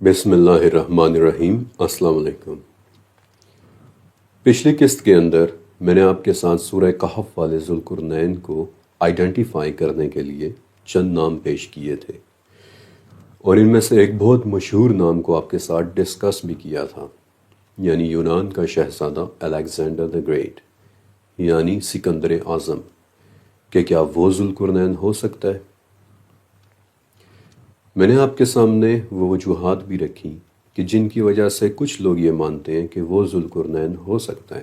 بسم اللہ الرحمن الرحیم۔ السلام علیکم۔ پچھلی قسط کے اندر میں نے آپ کے ساتھ سورہ کہف والے ذوالقرنین کو آئیڈینٹیفائی کرنے کے لیے چند نام پیش کیے تھے، اور ان میں سے ایک بہت مشہور نام کو آپ کے ساتھ ڈسکس بھی کیا تھا، یعنی یونان کا شہزادہ الیگزینڈر دی گریٹ، یعنی سکندر اعظم، کہ کیا وہ ذوالقرنین ہو سکتا ہے؟ میں نے آپ کے سامنے وہ وجوہات بھی رکھی کہ جن کی وجہ سے کچھ لوگ یہ مانتے ہیں کہ وہ ذوالقرنین ہو سکتا ہے،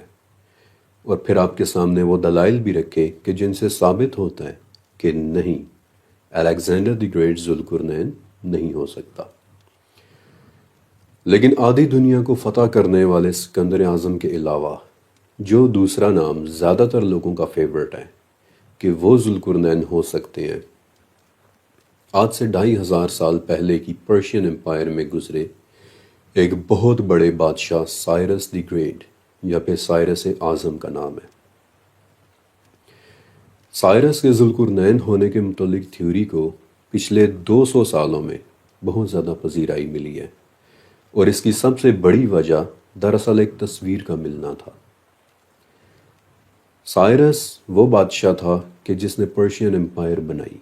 اور پھر آپ کے سامنے وہ دلائل بھی رکھے کہ جن سے ثابت ہوتا ہے کہ نہیں، الیگزینڈر دی گریٹ ذوالقرنین نہیں ہو سکتا۔ لیکن آدھی دنیا کو فتح کرنے والے سکندر اعظم کے علاوہ جو دوسرا نام زیادہ تر لوگوں کا فیورٹ ہے کہ وہ ذوالقرنین ہو سکتے ہیں، آج سے 2500 سال پہلے کی پرشین امپائر میں گزرے ایک بہت بڑے بادشاہ سائرس دی گریٹ یا پھر سائرس اعظم کا نام ہے۔ سائرس کے ذوالقرنین ہونے کے متعلق تھیوری کو پچھلے 200 سالوں میں بہت زیادہ پذیرائی ملی ہے، اور اس کی سب سے بڑی وجہ دراصل ایک تصویر کا ملنا تھا۔ سائرس وہ بادشاہ تھا کہ جس نے پرشین امپائر بنائی،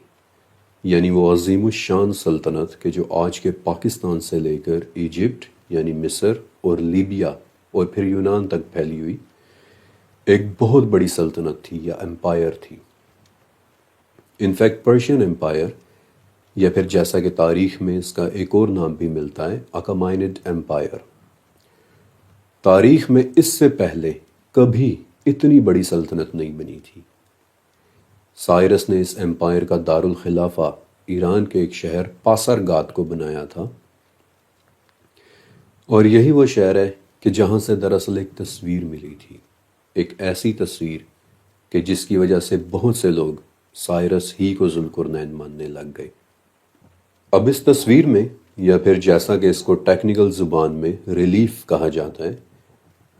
یعنی وہ عظیم الشان سلطنت کہ جو آج کے پاکستان سے لے کر ایجپٹ یعنی مصر اور لیبیا اور پھر یونان تک پھیلی ہوئی ایک بہت بڑی سلطنت تھی یا امپائر تھی۔ انفیکٹ پرشین امپائر، یا پھر جیسا کہ تاریخ میں اس کا ایک اور نام بھی ملتا ہے اکامینڈ امپائر، تاریخ میں اس سے پہلے کبھی اتنی بڑی سلطنت نہیں بنی تھی۔ سائرس نے اس امپائر کا دارالخلافہ ایران کے ایک شہر پاسرگاد کو بنایا تھا، اور یہی وہ شہر ہے کہ جہاں سے دراصل ایک تصویر ملی تھی، ایک ایسی تصویر کہ جس کی وجہ سے بہت سے لوگ سائرس ہی کو ذوالقرنین ماننے لگ گئے۔ اب اس تصویر میں، یا پھر جیسا کہ اس کو ٹیکنیکل زبان میں ریلیف کہا جاتا ہے،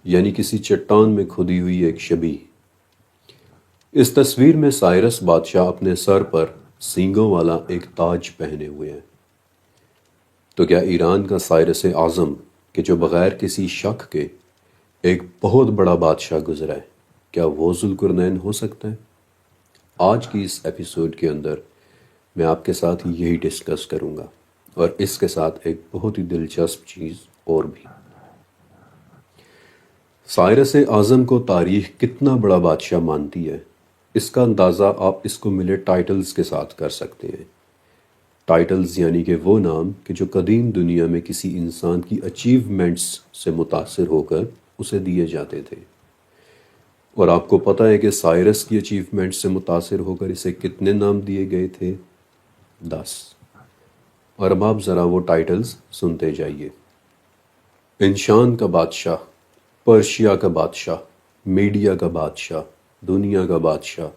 یعنی کسی چٹان میں کھدی ہوئی ایک شبیہ، اس تصویر میں سائرس بادشاہ اپنے سر پر سینگوں والا ایک تاج پہنے ہوئے ہیں۔ تو کیا ایران کا سائرس اعظم کہ جو بغیر کسی شک کے ایک بہت بڑا بادشاہ گزرا ہے، کیا وہ ذوالقرنین ہو سکتا ہے؟ آج کی اس ایپیسوڈ کے اندر میں آپ کے ساتھ یہی ڈسکس کروں گا، اور اس کے ساتھ ایک بہت ہی دلچسپ چیز اور بھی۔ سائرس اعظم کو تاریخ کتنا بڑا بادشاہ مانتی ہے، اس کا اندازہ آپ اس کو ملے ٹائٹلز کے ساتھ کر سکتے ہیں۔ ٹائٹلز یعنی کہ وہ نام کہ جو قدیم دنیا میں کسی انسان کی اچیومنٹس سے متاثر ہو کر اسے دیے جاتے تھے، اور آپ کو پتہ ہے کہ سائرس کی اچیومنٹس سے متاثر ہو کر اسے کتنے نام دیے گئے تھے؟ 10۔ اور اب آپ ذرا وہ ٹائٹلز سنتے جائیے۔ انشان کا بادشاہ، پرشیا کا بادشاہ، میڈیا کا بادشاہ، دنیا کا بادشاہ،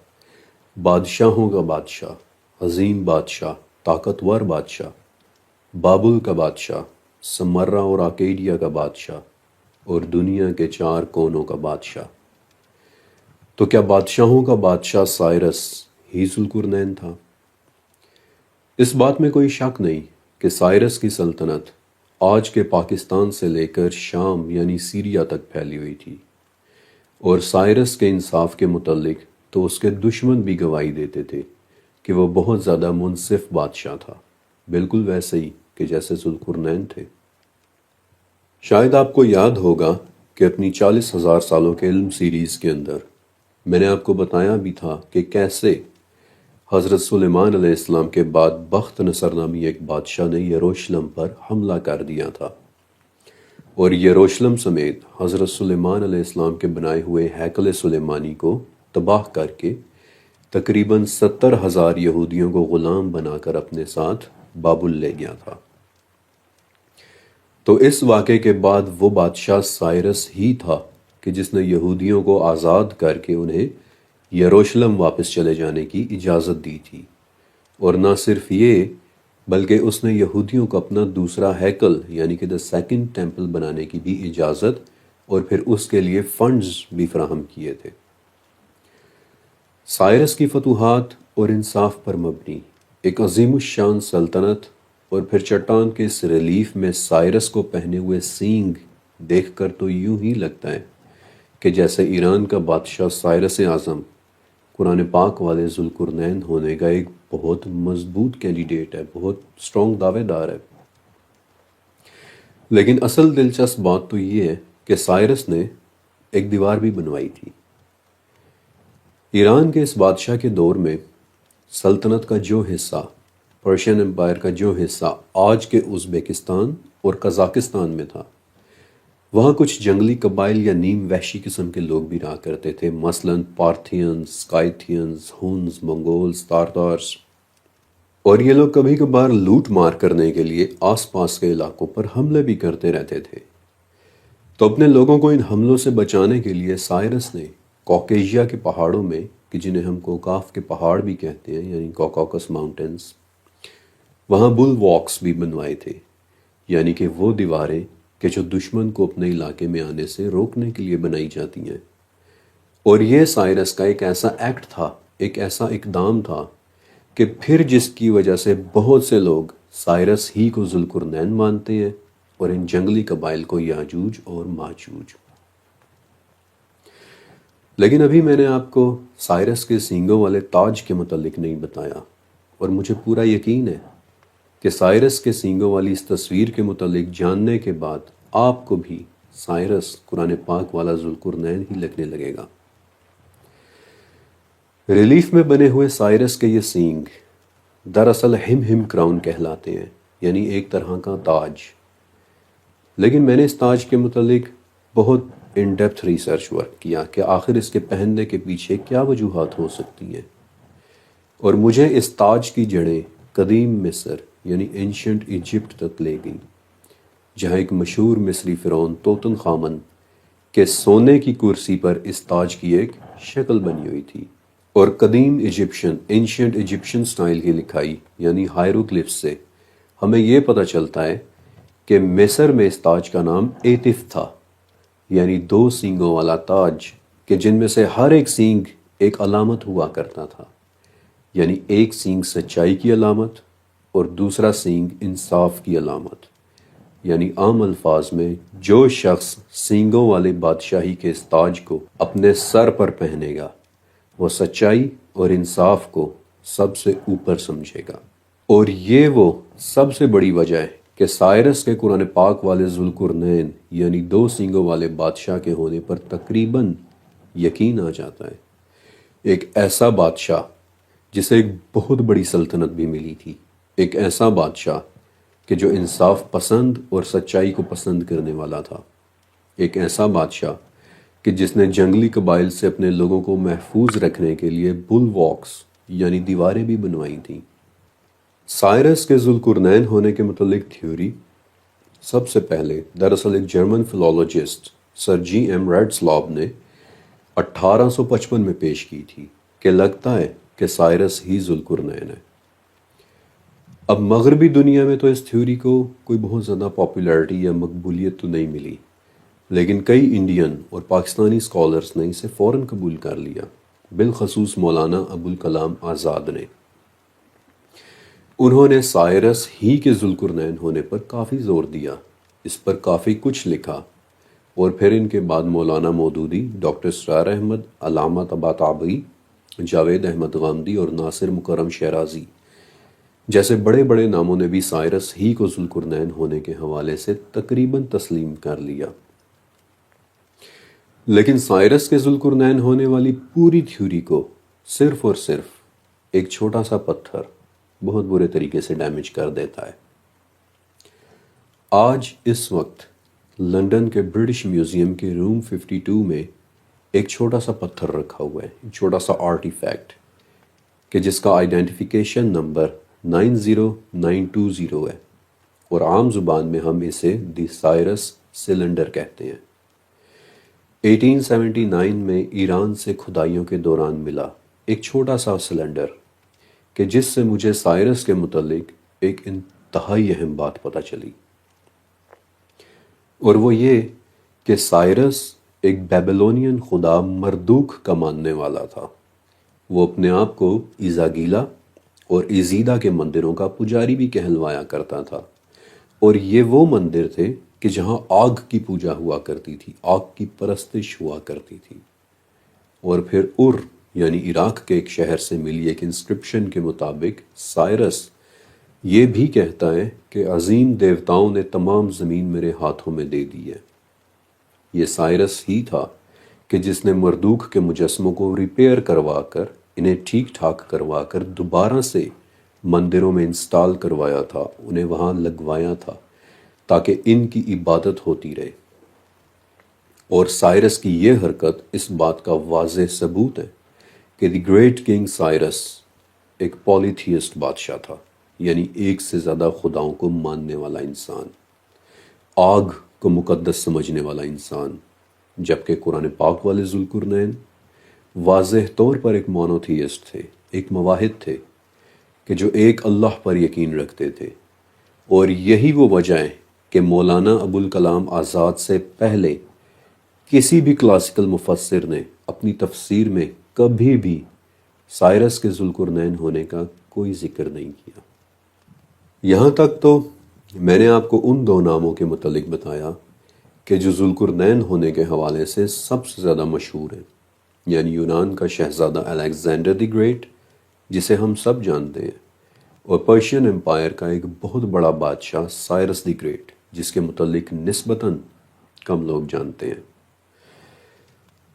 بادشاہوں کا بادشاہ، عظیم بادشاہ، طاقتور بادشاہ، بابل کا بادشاہ، سمرہ اور آکیڈیا کا بادشاہ، اور دنیا کے 4 کونوں کا بادشاہ۔ تو کیا بادشاہوں کا بادشاہ سائرس ہی ذوالقرنین تھا؟ اس بات میں کوئی شک نہیں کہ سائرس کی سلطنت آج کے پاکستان سے لے کر شام یعنی سیریا تک پھیلی ہوئی تھی، اور سائرس کے انصاف کے متعلق تو اس کے دشمن بھی گواہی دیتے تھے کہ وہ بہت زیادہ منصف بادشاہ تھا، بالکل ویسے ہی کہ جیسے ذوالقرنین تھے۔ شاید آپ کو یاد ہوگا کہ اپنی 40,000 سالوں کے علم سیریز کے اندر میں نے آپ کو بتایا بھی تھا کہ کیسے حضرت سلیمان علیہ السلام کے بعد بخت نصر نامی ایک بادشاہ نے یروشلم پر حملہ کر دیا تھا، اور یروشلم سمیت حضرت سلیمان علیہ السلام کے بنائے ہوئے ہیکل سلیمانی کو تباہ کر کے تقریباً 70,000 یہودیوں کو غلام بنا کر اپنے ساتھ بابل لے گیا تھا۔ تو اس واقعے کے بعد وہ بادشاہ سائرس ہی تھا کہ جس نے یہودیوں کو آزاد کر کے انہیں یروشلم واپس چلے جانے کی اجازت دی تھی، اور نہ صرف یہ بلکہ اس نے یہودیوں کو اپنا دوسرا ہیکل یعنی کہ سیکنڈ ٹیمپل بنانے کی بھی اجازت اور پھر اس کے لیے فنڈز بھی فراہم کیے تھے۔ سائرس کی فتوحات اور انصاف پر مبنی ایک عظیم الشان سلطنت اور پھر چٹان کے اس ریلیف میں سائرس کو پہنے ہوئے سینگ دیکھ کر تو یوں ہی لگتا ہے کہ جیسے ایران کا بادشاہ سائرس اعظم قرآن پاک والے ذوالقرنین ہونے کا ایک بہت مضبوط کینڈیڈیٹ ہے، بہت سٹرونگ دعوے دار ہے۔ لیکن اصل دلچسپ بات تو یہ ہے کہ سائرس نے ایک دیوار بھی بنوائی تھی۔ ایران کے اس بادشاہ کے دور میں سلطنت کا جو حصہ، پرشین امپائر کا جو حصہ آج کے ازبکستان اور قزاقستان میں تھا، وہاں کچھ جنگلی قبائل یا نیم وحشی قسم کے لوگ بھی رہا کرتے تھے، مثلاً پارتھینز، سکائتھینز، ہونز، منگولز، تارتارز، اور یہ لوگ کبھی کبھار لوٹ مار کرنے کے لیے آس پاس کے علاقوں پر حملے بھی کرتے رہتے تھے۔ تو اپنے لوگوں کو ان حملوں سے بچانے کے لیے سائرس نے کوکیشیا کے پہاڑوں میں، کہ جنہیں ہم کوکاف کے پہاڑ بھی کہتے ہیں، یعنی کوکاکس ماؤنٹینز، وہاں بل واکس بھی بنوائے تھے، یعنی کہ وہ دیواریں کہ جو دشمن کو اپنے علاقے میں آنے سے روکنے کے لیے بنائی جاتی ہیں۔ اور یہ سائرس کا ایک ایسا ایکٹ تھا، ایک ایسا اقدام تھا کہ پھر جس کی وجہ سے بہت سے لوگ سائرس ہی کو ذوالقرنین مانتے ہیں اور ان جنگلی قبائل کو یاجوج اور ماجوج۔ لیکن ابھی میں نے آپ کو سائرس کے سینگوں والے تاج کے متعلق نہیں بتایا، اور مجھے پورا یقین ہے کہ سائرس کے سینگوں والی اس تصویر کے متعلق جاننے کے بعد آپ کو بھی سائرس قرآن پاک والا ذوالقرنین ہی لگنے لگے گا۔ ریلیف میں بنے ہوئے سائرس کے یہ سینگ دراصل ہم کراؤن کہلاتے ہیں، یعنی ایک طرح کا تاج۔ لیکن میں نے اس تاج کے متعلق بہت ان ڈیپتھ ریسرچ ورک کیا کہ آخر اس کے پہننے کے پیچھے کیا وجوہات ہو سکتی ہیں، اور مجھے اس تاج کی جڑیں قدیم مصر یعنی اینشنٹ ایجپٹ تک لے گئیں، جہاں ایک مشہور مصری فرعون توتن خامن کے سونے کی کرسی پر اس تاج کی ایک شکل بنی ہوئی تھی، اور قدیم ایجپشن، اینشنٹ ایجپشن سٹائل کی لکھائی یعنی ہائروگلفس سے ہمیں یہ پتہ چلتا ہے کہ مصر میں اس تاج کا نام ایتف تھا، یعنی دو سینگوں والا تاج، کہ جن میں سے ہر ایک سینگ ایک علامت ہوا کرتا تھا، یعنی ایک سینگ سچائی کی علامت اور دوسرا سینگ انصاف کی علامت۔ یعنی عام الفاظ میں جو شخص سینگوں والے بادشاہی کے اس تاج کو اپنے سر پر پہنے گا وہ سچائی اور انصاف کو سب سے اوپر سمجھے گا۔ اور یہ وہ سب سے بڑی وجہ ہے کہ سائرس کے قرآن پاک والے ذوالقرنین یعنی دو سینگوں والے بادشاہ کے ہونے پر تقریباً یقین آ جاتا ہے۔ ایک ایسا بادشاہ جسے ایک بہت بڑی سلطنت بھی ملی تھی، ایک ایسا بادشاہ کہ جو انصاف پسند اور سچائی کو پسند کرنے والا تھا، ایک ایسا بادشاہ کہ جس نے جنگلی قبائل سے اپنے لوگوں کو محفوظ رکھنے کے لیے بل واکس یعنی دیواریں بھی بنوائی تھیں۔ سائرس کے ذوالقرنین ہونے کے متعلق تھیوری سب سے پہلے دراصل ایک جرمن فلالوجسٹ سر جی ایم ریڈسلاب نے 1855 میں پیش کی تھی کہ لگتا ہے کہ سائرس ہی ذوالقرنین ہے۔ اب مغربی دنیا میں تو اس تھیوری کو کوئی بہت زیادہ پاپولیرٹی یا مقبولیت تو نہیں ملی، لیکن کئی انڈین اور پاکستانی اسکالرز نے اسے فوراً قبول کر لیا، بالخصوص مولانا ابوالکلام آزاد نے۔ انہوں نے سائرس ہی کے ذوالقرنین ہونے پر کافی زور دیا، اس پر کافی کچھ لکھا، اور پھر ان کے بعد مولانا مودودی، ڈاکٹر اسرار احمد، علامہ طباطبائی، جاوید احمد غامدی اور ناصر مکرم شیرازی جیسے بڑے بڑے ناموں نے بھی سائرس ہی کو ذوالقرنین ہونے کے حوالے سے تقریباً تسلیم کر لیا۔ لیکن سائرس کے ذوالقرنین ہونے والی پوری تھیوری کو صرف اور صرف ایک چھوٹا سا پتھر بہت برے طریقے سے ڈیمیج کر دیتا ہے۔ آج اس وقت لندن کے برٹش میوزیم کے روم 52 میں ایک چھوٹا سا پتھر رکھا ہوا ہے، ایک چھوٹا سا آرٹیفیکٹ کہ جس کا آئیڈینٹیفیکیشن نمبر 90920 ہے، اور عام زبان میں ہم اسے دی سائرس سلنڈر کہتے ہیں۔ 1879 میں ایران سے کھدائیوں کے دوران ملا ایک چھوٹا سا سلنڈر کہ جس سے مجھے سائرس کے متعلق ایک انتہائی اہم بات پتہ چلی، اور وہ یہ کہ سائرس ایک بیبلونین خدا مردوک کا ماننے والا تھا۔ وہ اپنے آپ کو ایزاگیلا اور ایزیدہ کے مندروں کا پجاری بھی کہلوایا کرتا تھا، اور یہ وہ مندر تھے کہ جہاں آگ کی پوجا ہوا کرتی تھی، آگ کی پرستش ہوا کرتی تھی۔ اور پھر یعنی عراق کے ایک شہر سے ملی ایک انسکرپشن کے مطابق سائرس یہ بھی کہتا ہے کہ عظیم دیوتاؤں نے تمام زمین میرے ہاتھوں میں دے دی ہے۔ یہ سائرس ہی تھا کہ جس نے مردوک کے مجسموں کو ریپیئر کروا کر، انہیں ٹھیک ٹھاک کروا کر دوبارہ سے مندروں میں انسٹال کروایا تھا، انہیں وہاں لگوایا تھا تاکہ ان کی عبادت ہوتی رہے۔ اور سائرس کی یہ حرکت اس بات کا واضح ثبوت ہے کہ دی گریٹ کنگ سائرس ایک پولیتھیسٹ بادشاہ تھا، یعنی ایک سے زیادہ خداؤں کو ماننے والا انسان، آگ کو مقدس سمجھنے والا انسان، جبکہ قرآن پاک والے ذوالقرنین واضح طور پر ایک مونوتھیسٹ تھے، ایک موحد تھے کہ جو ایک اللہ پر یقین رکھتے تھے۔ اور یہی وہ وجہ ہے کہ مولانا ابوالکلام آزاد سے پہلے کسی بھی کلاسیکل مفسر نے اپنی تفسیر میں کبھی بھی سائرس کے ذوالقرنین ہونے کا کوئی ذکر نہیں کیا۔ یہاں تک تو میں نے آپ کو ان دو ناموں کے متعلق بتایا کہ جو ذوالقرنین ہونے کے حوالے سے سب سے زیادہ مشہور ہیں، یعنی یونان کا شہزادہ الیگزینڈر دی گریٹ جسے ہم سب جانتے ہیں، اور پرشین امپائر کا ایک بہت بڑا بادشاہ سائرس دی گریٹ جس کے متعلق نسبتاً کم لوگ جانتے ہیں۔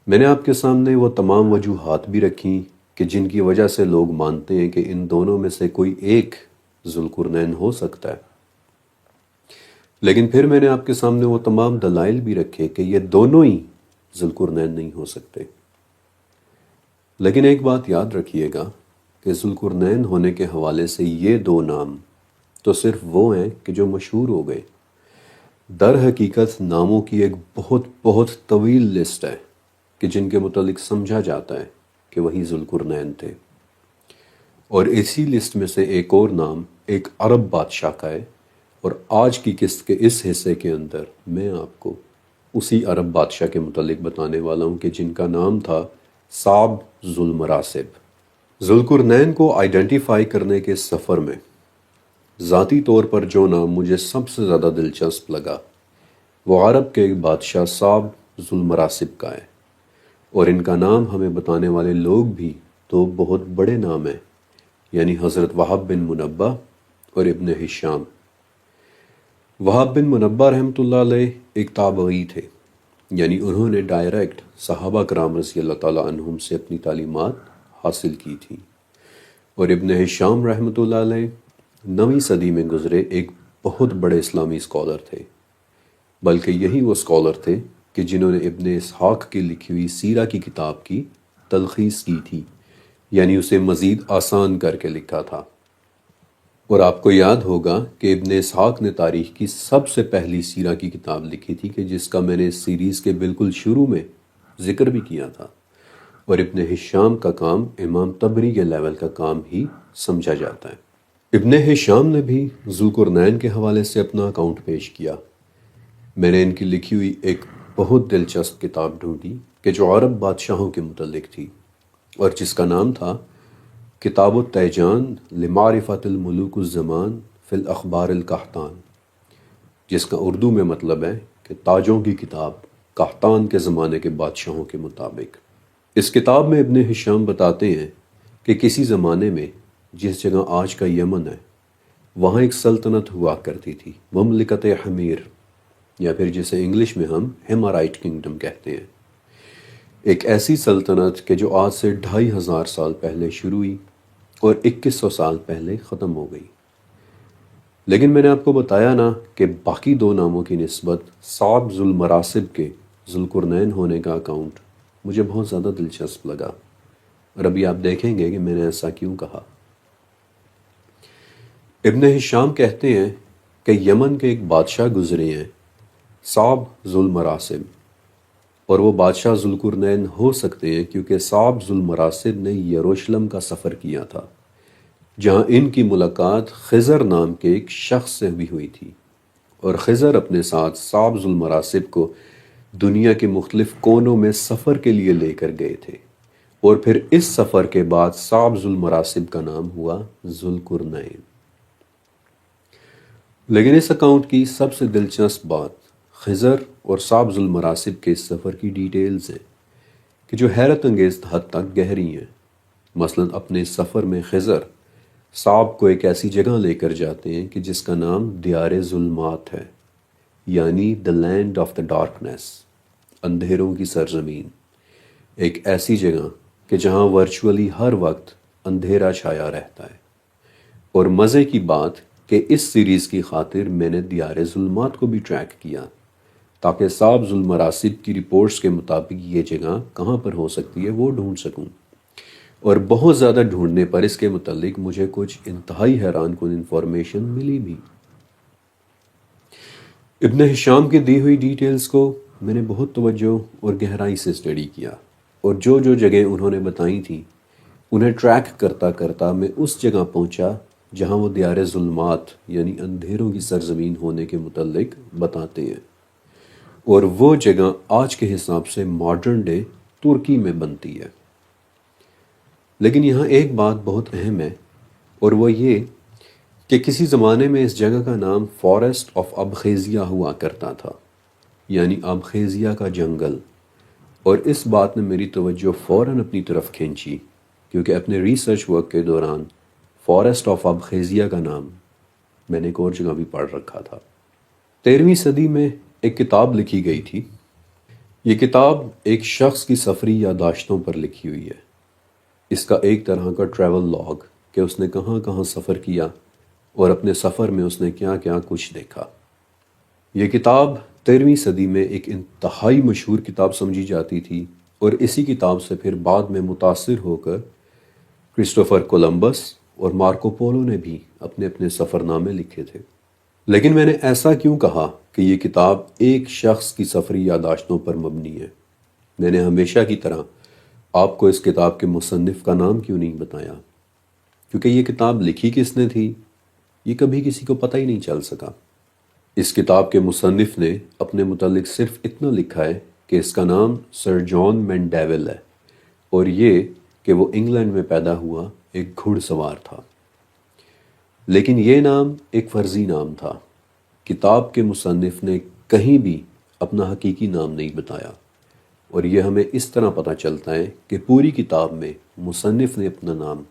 میں نے آپ کے سامنے وہ تمام وجوہات بھی رکھی کہ جن کی وجہ سے لوگ مانتے ہیں کہ ان دونوں میں سے کوئی ایک ذوالقرنین ہو سکتا ہے، لیکن پھر میں نے آپ کے سامنے وہ تمام دلائل بھی رکھے کہ یہ دونوں ہی ذوالقرنین نہیں ہو سکتے۔ لیکن ایک بات یاد رکھیے گا کہ ذوالقرنین ہونے کے حوالے سے یہ دو نام تو صرف وہ ہیں کہ جو مشہور ہو گئے۔ در حقیقت ناموں کی ایک بہت بہت طویل لسٹ ہے کہ جن کے متعلق سمجھا جاتا ہے کہ وہی ذوالقرنین تھے، اور اسی لسٹ میں سے ایک اور نام ایک عرب بادشاہ کا ہے، اور آج کی قسط کے اس حصے کے اندر میں آپ کو اسی عرب بادشاہ کے متعلق بتانے والا ہوں کہ جن کا نام تھا صعب ذو المراسب۔ ذوالقرنین کو آئیڈینٹیفائی کرنے کے سفر میں ذاتی طور پر جو نام مجھے سب سے زیادہ دلچسپ لگا وہ عرب کے ایک بادشاہ صعب ذو المراسب کا ہے، اور ان کا نام ہمیں بتانے والے لوگ بھی تو بہت بڑے نام ہیں، یعنی حضرت وہب بن منبہ اور ابن ہشام۔ وہب بن منبہ رحمۃ اللہ علیہ ایک تابعی تھے، یعنی انہوں نے ڈائریکٹ صحابہ کرام رضی اللہ تعالیٰ عنہم سے اپنی تعلیمات حاصل کی تھی، اور ابن ہشام رحمۃ اللہ علیہ 9ویں صدی میں گزرے ایک بہت بڑے اسلامی اسکالر تھے، بلکہ یہی وہ اسکالر تھے کہ جنہوں نے ابن اسحاق کی لکھی ہوئی سیرہ کی کتاب کی تلخیص کی تھی، یعنی اسے مزید آسان کر کے لکھا تھا۔ اور آپ کو یاد ہوگا کہ ابن اسحاق نے تاریخ کی سب سے پہلی سیرہ کی کتاب لکھی تھی کہ جس کا میں نے اس سیریز کے بالکل شروع میں ذکر بھی کیا تھا، اور ابن ہشام کا کام امام طبری کے لیول کا کام ہی سمجھا جاتا ہے۔ ابن ہشام نے بھی ذوالقرنین کے حوالے سے اپنا اکاؤنٹ پیش کیا۔ میں نے ان کی لکھی ہوئی ایک بہت دلچسپ کتاب ڈھونڈی کہ جو عرب بادشاہوں کے متعلق تھی، اور جس کا نام تھا کتاب التیجان لمعرفت الملوک الزمان فی الاخبار القحطان، جس کا اردو میں مطلب ہے کہ تاجوں کی کتاب قحطان کے زمانے کے بادشاہوں کے مطابق۔ اس کتاب میں ابن ہشام بتاتے ہیں کہ کسی زمانے میں جس جگہ آج کا یمن ہے وہاں ایک سلطنت ہوا کرتی تھی، مملکت حمیر، یا پھر جسے انگلش میں ہم ہیمارائٹ کنگڈم کہتے ہیں۔ ایک ایسی سلطنت کہ جو آج سے 2500 سال پہلے شروع ہوئی اور 2100 سال پہلے ختم ہو گئی۔ لیکن میں نے آپ کو بتایا نا کہ باقی دو ناموں کی نسبت صعب ذو المراسب کے ذوالقرنین ہونے کا اکاؤنٹ مجھے بہت زیادہ دلچسپ لگا، اور ابھی آپ دیکھیں گے کہ میں نے ایسا کیوں کہا۔ ابن ہشام کہتے ہیں کہ یمن کے ایک بادشاہ گزرے ہیں صعب ذو المراسب، اور وہ بادشاہ ذوالقرنین ہو سکتے ہیں کیونکہ صعب ذو المراسب نے یروشلم کا سفر کیا تھا، جہاں ان کی ملاقات خضر نام کے ایک شخص سے بھی ہوئی تھی، اور خضر اپنے ساتھ صعب ذو المراسب کو دنیا کے مختلف کونوں میں سفر کے لیے لے کر گئے تھے، اور پھر اس سفر کے بعد صعب ذوالمراسب کا نام ہوا ذوالقرنین۔ لیکن اس اکاؤنٹ کی سب سے دلچسپ بات خضر اور صعب ذوالمراسب کے اس سفر کی ڈیٹیلز ہیں کہ جو حیرت انگیز حد تک گہری ہیں۔ مثلا اپنے سفر میں خضر صعب کو ایک ایسی جگہ لے کر جاتے ہیں کہ جس کا نام دیار ظلمات ہے، یعنی دا لینڈ آف دا ڈارکنیس، اندھیروں کی سرزمین، ایک ایسی جگہ کہ جہاں ورچولی ہر وقت اندھیرا چھایا رہتا ہے۔ اور مزے کی بات کہ اس سیریز کی خاطر میں نے دیار ظلمات کو بھی ٹریک کیا تاکہ صعب ذوالمراسب کی رپورٹس کے مطابق یہ جگہ کہاں پر ہو سکتی ہے وہ ڈھونڈ سکوں، اور بہت زیادہ ڈھونڈنے پر اس کے متعلق مجھے کچھ انتہائی حیران کن انفارمیشن ملی بھی۔ ابن ہشام کی دی ہوئی ڈیٹیلز کو میں نے بہت توجہ اور گہرائی سے اسٹڈی کیا، اور جو جگہیں انہوں نے بتائی تھیں انہیں ٹریک کرتا کرتا میں اس جگہ پہنچا جہاں وہ دیار ظلمات یعنی اندھیروں کی سرزمین ہونے کے متعلق بتاتے ہیں، اور وہ جگہ آج کے حساب سے ماڈرن ڈے ترکی میں بنتی ہے۔ لیکن یہاں ایک بات بہت اہم ہے، اور وہ یہ کہ کسی زمانے میں اس جگہ کا نام فارسٹ آف ابخیزیا ہوا کرتا تھا، یعنی ابخیزیا کا جنگل۔ اور اس بات نے میری توجہ فوراً اپنی طرف کھینچی، کیونکہ اپنے ریسرچ ورک کے دوران فارسٹ آف ابخیزیا کا نام میں نے ایک اور جگہ بھی پڑھ رکھا تھا۔ 13ویں صدی میں ایک کتاب لکھی گئی تھی۔ یہ کتاب ایک شخص کی سفری یادداشتوں پر لکھی ہوئی ہے۔ اس کا ایک طرح کا ٹریول لاگ کہ اس نے کہاں کہاں سفر کیا اور اپنے سفر میں اس نے کیا کیا کچھ دیکھا۔ یہ کتاب 13ویں صدی میں ایک انتہائی مشہور کتاب سمجھی جاتی تھی، اور اسی کتاب سے پھر بعد میں متاثر ہو کر کرسٹوفر کولمبس اور مارکو پولو نے بھی اپنے اپنے سفر نامے لکھے تھے۔ لیکن میں نے ایسا کیوں کہا کہ یہ کتاب ایک شخص کی سفری یادداشتوں پر مبنی ہے؟ میں نے ہمیشہ کی طرح آپ کو اس کتاب کے مصنف کا نام کیوں نہیں بتایا، کیونکہ یہ کتاب لکھی کس نے تھی یہ کبھی کسی کو پتہ ہی نہیں چل سکا۔ اس کتاب کے مصنف نے اپنے متعلق صرف اتنا لکھا ہے کہ اس کا نام سر جان مینڈیول ہے، اور یہ کہ وہ انگلینڈ میں پیدا ہوا ایک گھڑ سوار تھا۔ لیکن یہ نام ایک فرضی نام تھا۔ کتاب کے مصنف نے کہیں بھی اپنا حقیقی نام نہیں بتایا، اور یہ ہمیں اس طرح پتہ چلتا ہے کہ پوری کتاب میں مصنف نے اپنا نام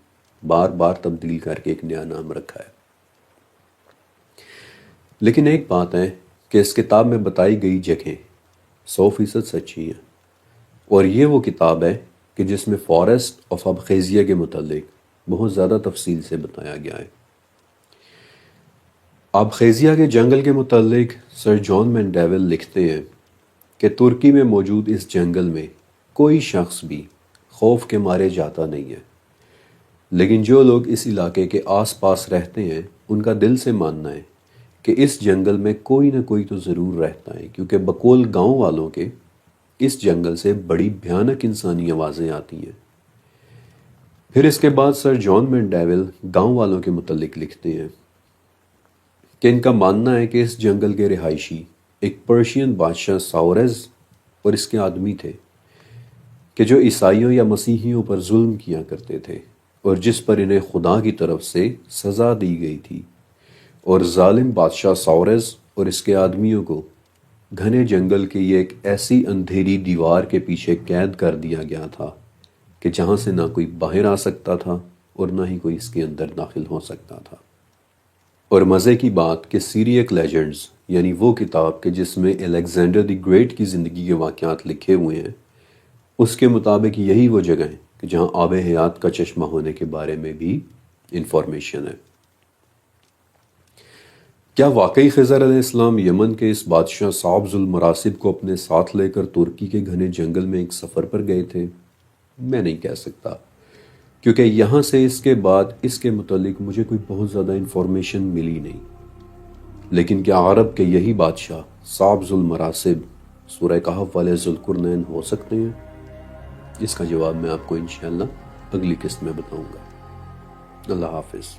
بار بار تبدیل کر کے ایک نیا نام رکھا ہے۔ لیکن ایک بات ہے کہ اس کتاب میں بتائی گئی جگہیں 100% سچی ہیں، اور یہ وہ کتاب ہے کہ جس میں فارسٹ آف ابخیزیا کے متعلق بہت زیادہ تفصیل سے بتایا گیا ہے۔ ابخیزیا کے جنگل کے متعلق سر جان مینڈیول لکھتے ہیں کہ ترکی میں موجود اس جنگل میں کوئی شخص بھی خوف کے مارے جاتا نہیں ہے، لیکن جو لوگ اس علاقے کے آس پاس رہتے ہیں ان کا دل سے ماننا ہے کہ اس جنگل میں کوئی نہ کوئی تو ضرور رہتا ہے، کیونکہ بقول گاؤں والوں کے اس جنگل سے بڑی بھیانک انسانی آوازیں آتی ہیں۔ پھر اس کے بعد سر جان مینڈیول گاؤں والوں کے متعلق لکھتے ہیں کہ ان کا ماننا ہے کہ اس جنگل کے رہائشی ایک پرشین بادشاہ ساورز اور اس کے آدمی تھے کہ جو عیسائیوں یا مسیحیوں پر ظلم کیا کرتے تھے، اور جس پر انہیں خدا کی طرف سے سزا دی گئی تھی، اور ظالم بادشاہ ساورز اور اس کے آدمیوں کو گھنے جنگل کی یہ ایک ایسی اندھیری دیوار کے پیچھے قید کر دیا گیا تھا کہ جہاں سے نہ کوئی باہر آ سکتا تھا اور نہ ہی کوئی اس کے اندر داخل ہو سکتا تھا۔ اور مزے کی بات کہ سیریک لیجنڈز یعنی وہ کتاب کہ جس میں الیگزینڈر دی گریٹ کی زندگی کے واقعات لکھے ہوئے ہیں، اس کے مطابق یہی وہ جگہ ہے کہ جہاں آب حیات کا چشمہ ہونے کے بارے میں بھی انفارمیشن ہے۔ کیا واقعی خضر علیہ السلام یمن کے اس بادشاہ صعب ذوالمراسب کو اپنے ساتھ لے کر ترکی کے گھنے جنگل میں ایک سفر پر گئے تھے؟ میں نہیں کہہ سکتا، کیونکہ یہاں سے اس کے بعد اس کے متعلق مجھے کوئی بہت زیادہ انفارمیشن ملی نہیں۔ لیکن کیا عرب کے یہی بادشاہ صعب ذوالمراسب سورہ کہف والے ذوالقرنین ہو سکتے ہیں؟ اس کا جواب میں آپ کو انشاءاللہ اگلی قسط میں بتاؤں گا۔ اللہ حافظ۔